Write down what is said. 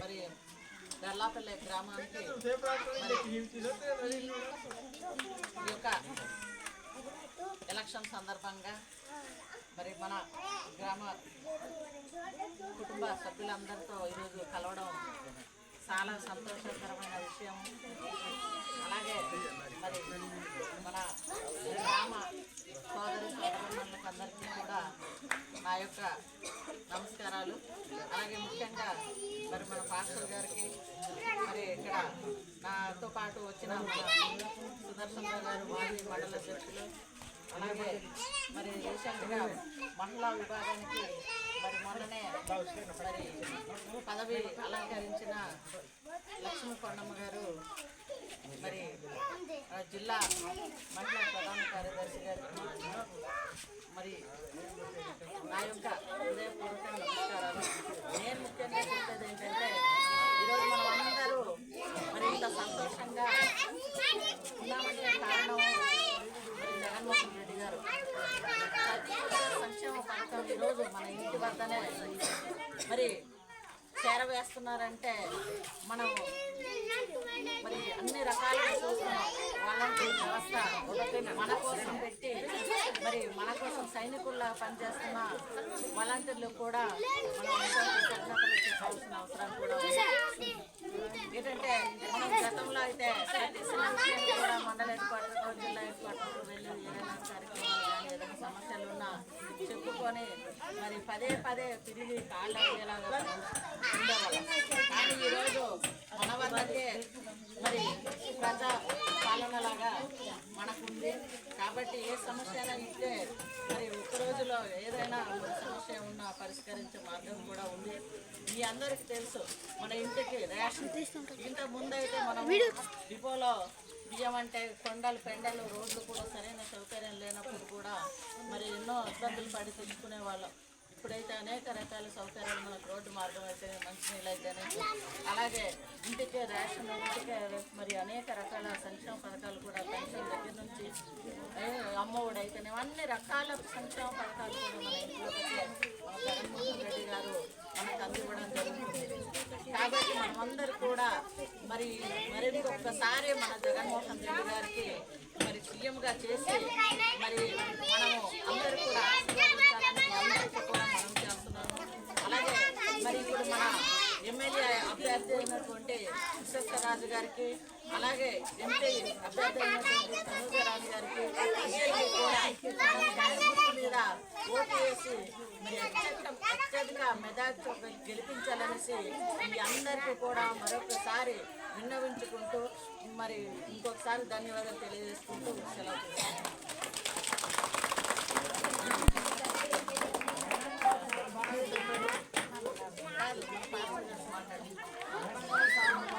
మరి దర్లాపల్లె గ్రామానికి ఈ యొక్క ఎలక్షన్ సందర్భంగా మరి మన గ్రామ కుటుంబ సభ్యులందరితో ఈరోజు కలవడం చాలా సంతోషకరమైన విషయం. అలాగే మరి మన గ్రామ సోదరి సోదరులకు అందరికీ కూడా నా యొక్క నమస్కారాలు. అలాగే ముఖ్యంగా మరి మన పాస్టర్ గారికి, మరి ఇక్కడ నాతో పాటు వచ్చిన మన సుదర్శన్ గారు మాజీ మండల అధ్యక్షులు, అలాగే మరి రీసెంట్గా మహిళా విభాగానికి మరి మొన్ననే మరి పదవి అలంకరించిన లక్ష్మీ కొండమ్మ గారు, మరి జిల్లా మహిళా ప్రధాన కార్యదర్శి గారికి మరి నా యొక్క హృదయపూర్వక నమస్కారాలు. నేను ముఖ్యంగా చెప్పేది ఏంటంటే ఈరోజు మనం అందరూ మరి ఇంత సంతోషంగా ఉన్నామంటే కారణం జగన్మోహన్ రెడ్డి గారు. సంక్షేమ పథకం ఈరోజు మన ఇంటి వద్దనే మరి చేరవేస్తున్నారంటే మనం మరి అన్ని రకాలుగా చూస్తున్నాం. వాలంటీర్ వ్యవస్థ మన కోసం పెట్టి మరి మన కోసం సైనికుల్లా పనిచేస్తున్న వాలంటీర్లు కూడా మనం కృతజ్ఞతలు చెప్పాల్సిన అవసరం కూడా ఉంది. ఏంటంటే మనం గతంలో అయితే ప్రతి సమస్యలు కూడా మండల హెడ్ క్వార్టర్, జిల్లా హెడ్ క్వార్టర్కు వెళ్ళి ఏదైనా కార్యక్రమాలు కానీ ఏదైనా సమస్యలు ఉన్నా చెప్పుకొని మరి పదే పదే తిరిగి కాళ్ళు అయ్యేలాగా ఉండేవాళ్ళం. కానీ ఈరోజు మన వద్దకే మరి ప్రజా పాలనలాగా మనకుంది. కాబట్టి ఏ సమస్య అయినా ఇస్తే మరి ఒక్క రోజులో ఏదైనా సమస్య ఉన్నా పరిష్కరించే మార్గం కూడా ఉంది. మీ అందరికీ తెలుసు, మన ఇంటికి రేషన్ ఇంత ముందైతే మనం డిపోలో బియ్యం అంటే కొండలు పెండలు రోడ్లు కూడా సరైన సౌకర్యం లేనప్పుడు కూడా మరి ఎన్నో ఇబ్బందులు పడి తెచ్చుకునే వాళ్ళం. ఇప్పుడైతే అనేక రకాల సౌకర్యాలు మనకు రోడ్డు మార్గం అయితే, మంచినీళ్ళు అయితేనే, అలాగే ఇంటికే రేషన్, ఇంటికే మరి అనేక రకాల సంక్షేమ పథకాలు కూడా పెన్షన్ దగ్గర నుంచి అమ్మఒడి అయితేనే అన్ని రకాల సంక్షేమ పథకాలు కూడా మన ఇంట్లోకి మన జగన్మోహన్ రెడ్డి గారు మనకు అందివ్వడం జరుగుతుంది. కాబట్టి మనమందరూ కూడా మరి ఒక్కసారి మన జగన్మోహన్ రెడ్డి గారికి మరి సీఎంగా చేసి మరి మనము అందరూ కూడా అందరికీ కూడా మనం చేస్తున్నాము. అలాగే మరి ఇప్పుడు మన ఎమ్మెల్యే అభ్యర్థి అయినటువంటి విశ్వేశ్వరరాజు గారికి, అలాగే ఎంపీ అభ్యర్థి అయినటువంటి తనూజరాజు గారికి మీద ఓటు వేసి మరి అత్యధిక మెజార్టీతో గెలిపించాలనేసి మీ అందరికీ కూడా మరొకసారి విన్నవించుకుంటూ మరి ఇంకొకసారి ధన్యవాదాలు తెలియజేసుకుంటూ సెలవు.